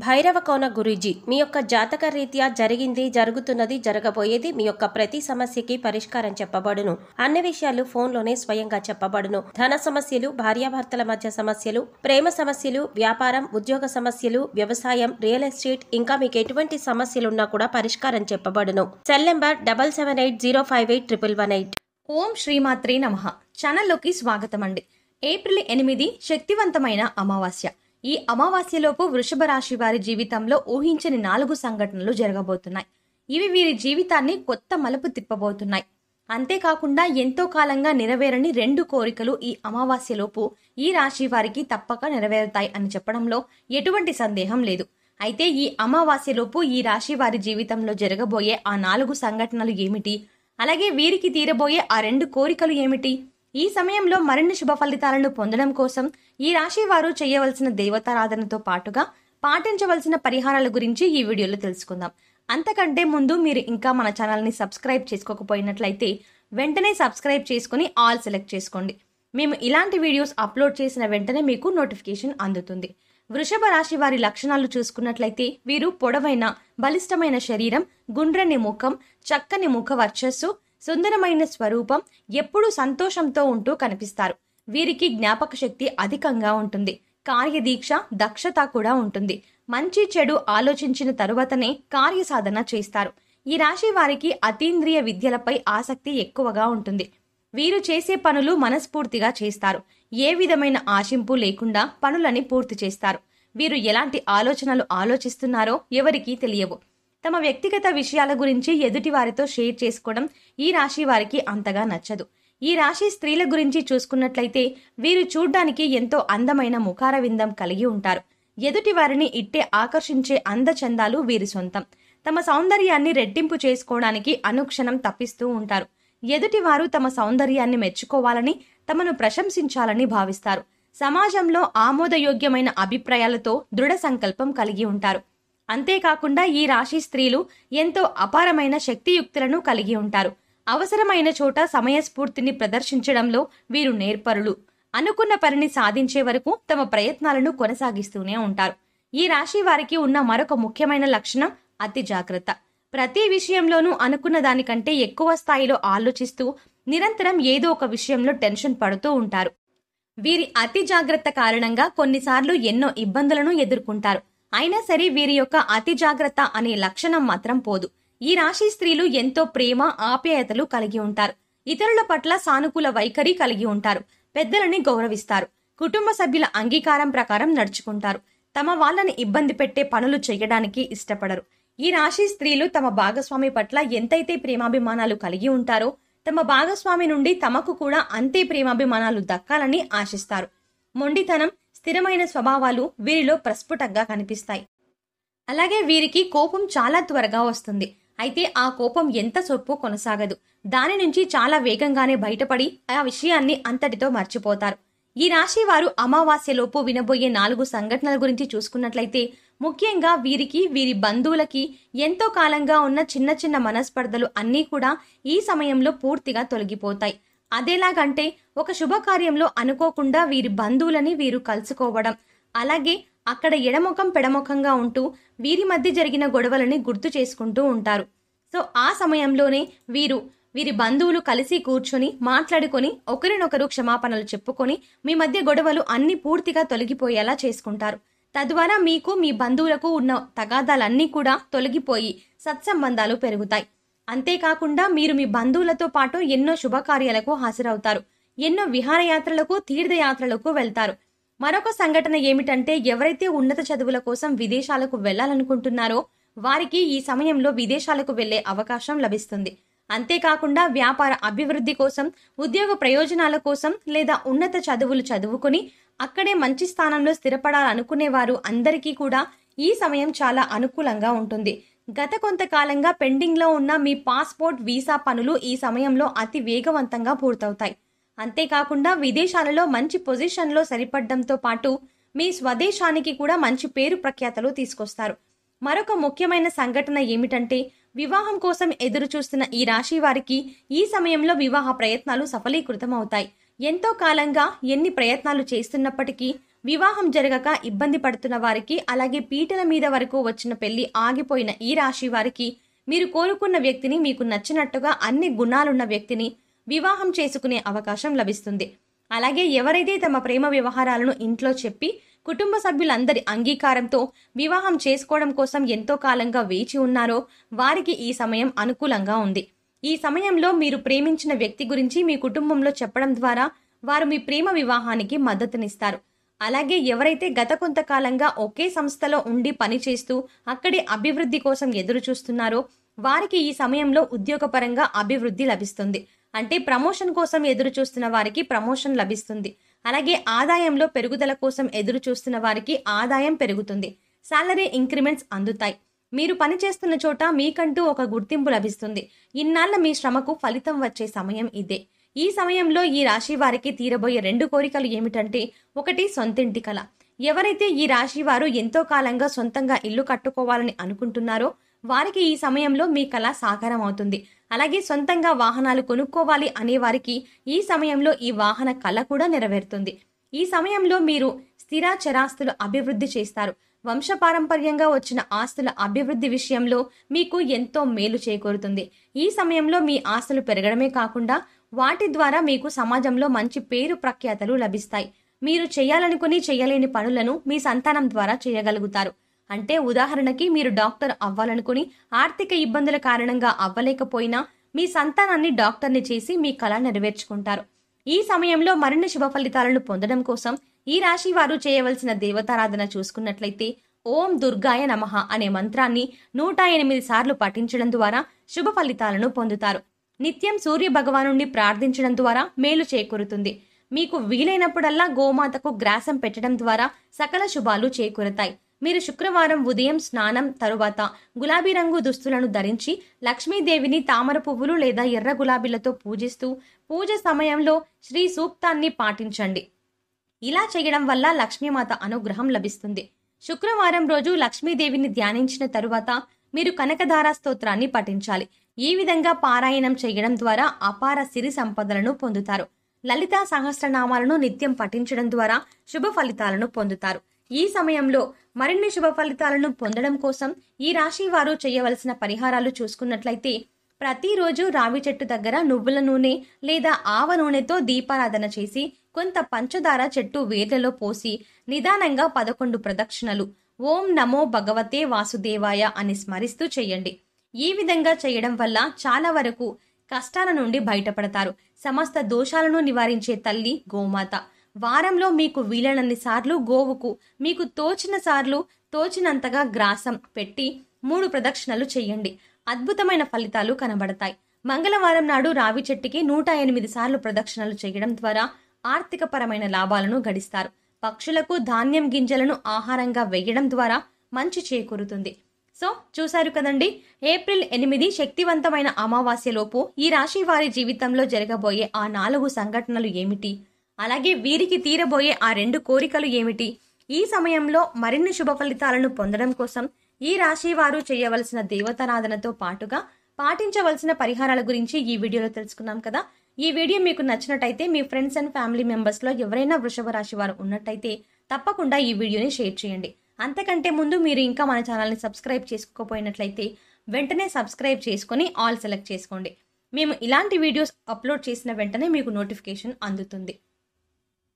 భైరవ కోన గురూజీ, మీ యొక్క జాతక రీత్యా జరిగింది, జరుగుతున్నది, జరగబోయేది, మీ యొక్క ప్రతి సమస్యకి పరిష్కారం చెప్పబడును. అన్ని విషయాలు ఫోన్లోనే స్వయంగా చెప్పబడును. ధన సమస్యలు, భార్యాభర్తల మధ్య సమస్యలు, ప్రేమ సమస్యలు, వ్యాపారం, ఉద్యోగ సమస్యలు, వ్యవసాయం, రియల్ ఎస్టేట్, ఇంకా మీకు ఎటువంటి సమస్యలున్నా కూడా పరిష్కారం చెప్పబడును. Cell number 7780581118. ఓం శ్రీమాత్రే నమః. ఛానల్లోకి స్వాగతం అండి. ఏప్రిల్ 8 శక్తివంతమైన అమావాస్య. ఈ అమావాస్యలోపు వృషభ రాశి వారి జీవితంలో ఊహించని 4 సంఘటనలు జరగబోతున్నాయి. ఇవి వీరి జీవితాన్ని కొత్త మలుపు తిప్పబోతున్నాయి. అంతేకాకుండా ఎంతో కాలంగా నెరవేరని 2 కోరికలు ఈ అమావాస్యలోపు ఈ రాశి వారికి తప్పక నెరవేరుతాయి అని చెప్పడంలో ఎటువంటి సందేహం లేదు. అయితే ఈ అమావాస్యలోపు ఈ రాశి వారి జీవితంలో జరగబోయే ఆ 4 సంఘటనలు ఏమిటి, అలాగే వీరికి తీరబోయే ఆ 2 కోరికలు ఏమిటి, ఈ సమయంలో మరిన్ని శుభ ఫలితాలను పొందడం కోసం ఈ రాశి వారు చేయవలసిన దేవతారాధనతో పాటుగా పాటించవలసిన పరిహారాల గురించి ఈ వీడియోలో తెలుసుకుందాం. అంతకంటే ముందు మీరు ఇంకా మన ఛానల్ని సబ్స్క్రైబ్ చేసుకోకపోయినట్లయితే వెంటనే సబ్స్క్రైబ్ చేసుకుని ఆల్ సెలెక్ట్ చేసుకోండి. మేము ఇలాంటి వీడియోస్ అప్లోడ్ చేసిన వెంటనే మీకు నోటిఫికేషన్ అందుతుంది. వృషభ రాశి వారి లక్షణాలు చూసుకున్నట్లయితే వీరు పొడవైన, బలిష్టమైన శరీరం, గుండ్రని ముఖం, చక్కని ముఖ వర్చస్సు, సుందరమైన స్వరూపం, ఎప్పుడూ సంతోషంతో ఉంటూ కనిపిస్తారు. వీరికి జ్ఞాపక శక్తి అధికంగా ఉంటుంది. కార్యదీక్ష, దక్షత కూడా ఉంటుంది. మంచి చెడు ఆలోచించిన తరువాతనే కార్యసాధన చేస్తారు. ఈ రాశి వారికి అతీంద్రియ విద్యలపై ఆసక్తి ఎక్కువగా ఉంటుంది. వీరు చేసే పనులు మనస్ఫూర్తిగా చేస్తారు. ఏ విధమైన ఆశింపు లేకుండా పనులని పూర్తి చేస్తారు. వీరు ఎలాంటి ఆలోచనలు ఆలోచిస్తున్నారో ఎవరికీ తెలియవు. తమ వ్యక్తిగత విషయాల గురించి ఎదుటి వారితో షేర్ చేసుకోవడం ఈ రాశి వారికి అంతగా నచ్చదు. ఈ రాశి స్త్రీల గురించి చూసుకున్నట్లయితే వీరు చూడ్డానికి ఎంతో అందమైన ముఖార విందం కలిగి ఉంటారు. ఎదుటి వారిని ఇట్టే ఆకర్షించే అందచందాలు వీరి సొంతం. తమ సౌందర్యాన్ని రెట్టింపు చేసుకోవడానికి అనుక్షణం తప్పిస్తూ ఉంటారు. ఎదుటి వారు తమ సౌందర్యాన్ని మెచ్చుకోవాలని, తమను ప్రశంసించాలని భావిస్తారు. సమాజంలో ఆమోదయోగ్యమైన అభిప్రాయాలతో దృఢ సంకల్పం కలిగి ఉంటారు. అంతేకాకుండా ఈ రాశి స్త్రీలు ఎంతో అపారమైన శక్తియుక్తులను కలిగి ఉంటారు. అవసరమైన చోట సమయస్ఫూర్తిని ప్రదర్శించడంలో వీరు నేర్పరులు. అనుకున్న పనిని సాధించే వరకు తమ ప్రయత్నాలను కొనసాగిస్తూనే ఉంటారు. ఈ రాశి వారికి ఉన్న మరొక ముఖ్యమైన లక్షణం అతి జాగ్రత్త. ప్రతి విషయంలోనూ అనుకున్న దానికంటే ఎక్కువ స్థాయిలో ఆలోచిస్తూ నిరంతరం ఏదో ఒక విషయంలో టెన్షన్ పడుతూ ఉంటారు. వీరి అతి జాగ్రత్త కారణంగా కొన్నిసార్లు ఎన్నో ఇబ్బందులను ఎదుర్కొంటారు. అయినా సరే వీరి యొక్క అతి జాగ్రత్త అనే లక్షణం మాత్రం పోదు. ఈ రాశి స్త్రీలు ఎంతో ప్రేమ, ఆప్యాయతలు కలిగి ఉంటారు. ఇతరుల పట్ల సానుకూల వైఖరి కలిగి ఉంటారు. పెద్దలని గౌరవిస్తారు. కుటుంబ సభ్యుల అంగీకారం ప్రకారం నడుచుకుంటారు. తమ వాళ్ళని ఇబ్బంది పెట్టే పనులు చేయడానికి ఇష్టపడరు. ఈ రాశి స్త్రీలు తమ భాగస్వామి పట్ల ఎంతైతే ప్రేమాభిమానాలు కలిగి ఉంటారో తమ భాగస్వామి నుండి తమకు కూడా అంతే ప్రేమాభిమానాలు దక్కాలని ఆశిస్తారు. మొండితనం, స్థిరమైన స్వభావాలు వీరిలో ప్రస్ఫుటంగా కనిపిస్తాయి. అలాగే వీరికి కోపం చాలా త్వరగా వస్తుంది. అయితే ఆ కోపం ఎంత సొప్పు కొనసాగదు. దాని నుంచి చాలా వేగంగానే బయటపడి ఆ విషయాన్ని అంతటితో మర్చిపోతారు. ఈ రాశి వారు అమావాస్యలోపు వినబోయే 4 సంఘటనల గురించి చూసుకున్నట్లయితే ముఖ్యంగా వీరికి, వీరి బంధువులకి ఎంతో కాలంగా ఉన్న చిన్న చిన్న మనస్పర్ధలు అన్నీ కూడా ఈ సమయంలో పూర్తిగా తొలగిపోతాయి. అదేలాగంటే ఒక శుభకార్యంలో అనుకోకుండా వీరి బంధువులని వీరు కలుసుకోవడం, అలాగే అక్కడ ఎడముఖం పెడముఖంగా ఉంటూ వీరి మధ్య జరిగిన గొడవలని గుర్తు చేసుకుంటూ ఉంటారు. సో ఆ సమయంలోనే వీరి బంధువులు కలిసి కూర్చొని మాట్లాడుకొని ఒకరినొకరు క్షమాపణలు చెప్పుకొని మీ మధ్య గొడవలు అన్ని పూర్తిగా తొలగిపోయేలా చేసుకుంటారు. తద్వారా మీకు, మీ బంధువులకు ఉన్న తగాదాలన్నీ కూడా తొలగిపోయి సత్సంబంధాలు పెరుగుతాయి. అంతేకాకుండా మీరు మీ బంధువులతో పాటు ఎన్నో శుభకార్యాలకు హాజరవుతారు. ఎన్నో విహారయాత్రలకు, తీర్థయాత్రలకు వెళ్తారు. మరొక సంఘటన ఏమిటంటే ఎవరైతే ఉన్నత చదువుల కోసం విదేశాలకు వెళ్లాలనుకుంటున్నారో వారికి ఈ సమయంలో విదేశాలకు వెళ్లే అవకాశం లభిస్తుంది. అంతేకాకుండా వ్యాపార అభివృద్ధి కోసం, ఉద్యోగ ప్రయోజనాల కోసం లేదా ఉన్నత చదువులు చదువుకుని అక్కడే మంచి స్థానంలో స్థిరపడాలనుకునే వారు అందరికీ కూడా ఈ సమయం చాలా అనుకూలంగా ఉంటుంది. గత కొంతకాలంగా పెండింగ్ లో ఉన్న మీ పాస్పోర్ట్, వీసా పనులు ఈ సమయంలో అతి వేగవంతంగా పూర్తవుతాయి. అంతేకాకుండా విదేశాలలో మంచి పొజిషన్లో సరిపడడంతో పాటు మీ స్వదేశానికి కూడా మంచి పేరు ప్రఖ్యాతలు తీసుకొస్తారు. మరొక ముఖ్యమైన సంఘటన ఏమిటంటే వివాహం కోసం ఎదురు చూస్తున్న ఈ రాశి వారికి ఈ సమయంలో వివాహ ప్రయత్నాలు సఫలీకృతం అవుతాయి. ఎంతో కాలంగా ఎన్ని ప్రయత్నాలు చేస్తున్నప్పటికీ వివాహం జరగక ఇబ్బంది పడుతున్న వారికి, అలాగే పీటల మీద వరకు వచ్చిన పెళ్లి ఆగిపోయిన ఈ రాశి వారికి మీరు కోరుకున్న వ్యక్తిని, మీకు నచ్చినట్టుగా అన్ని గుణాలున్న వ్యక్తిని వివాహం చేసుకునే అవకాశం లభిస్తుంది. అలాగే ఎవరైతే తమ ప్రేమ వ్యవహారాలను ఇంట్లో చెప్పి కుటుంబ సభ్యులందరి అంగీకారంతో వివాహం చేసుకోవడం కోసం ఎంతో కాలంగా వేచి ఉన్నారో వారికి ఈ సమయం అనుకూలంగా ఉంది. ఈ సమయంలో మీరు ప్రేమించిన వ్యక్తి గురించి మీ కుటుంబంలో చెప్పడం ద్వారా వారు మీ ప్రేమ వివాహానికి మద్దతునిస్తారు. అలాగే ఎవరైతే గత కొంతకాలంగా ఒకే సంస్థలో ఉండి పనిచేస్తూ అక్కడే అభివృద్ధి కోసం ఎదురు చూస్తున్నారో వారికి ఈ సమయంలో ఉద్యోగపరంగా అభివృద్ధి లభిస్తుంది. అంటే ప్రమోషన్ కోసం ఎదురు చూస్తున్న వారికి ప్రమోషన్ లభిస్తుంది. అలాగే ఆదాయంలో పెరుగుదల కోసం ఎదురు చూస్తున్న వారికి ఆదాయం పెరుగుతుంది. సాలరీ ఇంక్రిమెంట్స్ అందుతాయి. మీరు పనిచేస్తున్న చోట మీకంటూ ఒక గుర్తింపు లభిస్తుంది. ఇన్నాళ్ల మీ శ్రమకు ఫలితం వచ్చే సమయం ఇదే. ఈ సమయంలో ఈ రాశి వారికి తీరబోయే 2 కోరికలు ఏమిటంటే, ఒకటి సొంతింటి కల. ఎవరైతే ఈ రాశి వారు ఎంతో కాలంగా సొంతంగా ఇల్లు కట్టుకోవాలని అనుకుంటున్నారో వారికి ఈ సమయంలో మీ కల సాకారం అవుతుంది. అలాగే సొంతంగా వాహనాలు కొనుక్కోవాలి అనే వారికి ఈ సమయంలో ఈ వాహన కల కూడా నెరవేరుతుంది. ఈ సమయంలో మీరు స్థిర చరాస్తులు అభివృద్ధి చేస్తారు. వంశపారంపర్యంగా వచ్చిన ఆస్తుల అభివృద్ధి విషయంలో మీకు ఎంతో మేలు చేకూరుతుంది. ఈ సమయంలో మీ ఆస్తులు పెరగడమే కాకుండా వాటి ద్వారా మీకు సమాజంలో మంచి పేరు ప్రఖ్యాతలు లభిస్తాయి. మీరు చేయాలనుకుని చేయలేని పనులను మీ సంతానం ద్వారా చేయగలుగుతారు. అంటే ఉదాహరణకి మీరు డాక్టర్ అవ్వాలనుకుని ఆర్థిక ఇబ్బందుల కారణంగా అవ్వలేకపోయినా మీ సంతానాన్ని డాక్టర్ని చేసి మీ కల నెరవేర్చుకుంటారు. ఈ సమయంలో మరిన్ని శుభ ఫలితాలను పొందడం కోసం ఈ రాశి వారు చేయవలసిన దేవతారాధన చూసుకున్నట్లయితే ఓం దుర్గాయ నమః అనే మంత్రాన్ని 108 సార్లు పఠించడం ద్వారా శుభ ఫలితాలను పొందుతారు. నిత్యం సూర్య భగవానుణ్ణి ప్రార్థించడం ద్వారా మేలు చేకూరుతుంది. మీకు వీలైనప్పుడల్లా గోమాతకు గ్రాసం పెట్టడం ద్వారా సకల శుభాలు చేకూరుతాయి. మీరు శుక్రవారం ఉదయం స్నానం తరువాత గులాబీ రంగు దుస్తులను ధరించి లక్ష్మీదేవిని తామర పువ్వులు లేదా ఎర్ర గులాబీలతో పూజిస్తూ పూజ సమయంలో శ్రీ సూక్తాన్ని పాటించండి. ఇలా చేయడం వల్ల లక్ష్మీమాత అనుగ్రహం లభిస్తుంది. శుక్రవారం రోజు లక్ష్మీదేవిని ధ్యానించిన తరువాత మీరు కనకధార స్తోత్రాన్ని పఠించాలి. ఈ విధంగా పారాయణం చేయడం ద్వారా అపార సిరి సంపదలను పొందుతారు. లలితా సహస్రనామాలను నిత్యం పఠించడం ద్వారా శుభ ఫలితాలను పొందుతారు. ఈ సమయంలో మరిన్ని శుభ ఫలితాలను పొందడం కోసం ఈ రాశి వారు చేయవలసిన పరిహారాలు చూసుకున్నట్లయితే, ప్రతిరోజు రావి చెట్టు దగ్గర నువ్వుల నూనె లేదా ఆవ నూనెతో దీపారాధన చేసి కొంత పంచదార చెట్టు వేర్లలో పోసి నిదానంగా 11 ప్రదక్షిణలు ఓం నమో భగవతే వాసుదేవాయ అని స్మరిస్తూ చేయండి. ఈ విధంగా చేయడం వల్ల చాలా వరకు కష్టాల నుండి బయటపడతారు. సమస్త దోషాలను నివారించే తల్లి గోమాత. వారంలో మీకు వీలైనన్ని సార్లు గోవుకు మీకు తోచినంతగా గ్రాసం పెట్టి 3 ప్రదక్షిణలు చేయండి. అద్భుతమైన ఫలితాలు కనబడతాయి. మంగళవారం నాడు రావి చెట్టుకి 108 సార్లు ప్రదక్షిణలు చేయడం ద్వారా ఆర్థిక పరమైన లాభాలను గడిస్తారు. పక్షులకు ధాన్యం గింజలను ఆహారంగా వేయడం ద్వారా మంచి చేకూరుతుంది. సో చూశారు కదండి, ఏప్రిల్ 8 శక్తివంతమైన అమావాస్యలోపు ఈ రాశి వారి జీవితంలో జరగబోయే ఆ 4 సంఘటనలు ఏమిటి, అలాగే వీరికి తీరబోయే ఆ 2 కోరికలు ఏమిటి, ఈ సమయంలో మరిన్ని శుభ ఫలితాలను పొందడం కోసం ఈ రాశి వారు చేయవలసిన దేవతారాధనతో పాటుగా పాటించవలసిన పరిహారాల గురించి ఈ వీడియోలో తెలుసుకున్నాం కదా. ఈ వీడియో మీకు నచ్చినట్టయితే మీ ఫ్రెండ్స్ అండ్ ఫ్యామిలీ మెంబర్స్ లో ఎవరైనా వృషభ రాశి వారు ఉన్నట్టయితే తప్పకుండా ఈ వీడియోని షేర్ చేయండి. అంతకంటే ముందు మీరు ఇంకా మన ఛానల్ని సబ్స్క్రైబ్ చేసుకోకపోయినట్లయితే వెంటనే సబ్స్క్రైబ్ చేసుకొని ఆల్ సెలెక్ట్ చేసుకోండి. మేము ఇలాంటి వీడియోస్ అప్లోడ్ చేసిన వెంటనే మీకు నోటిఫికేషన్ అందుతుంది.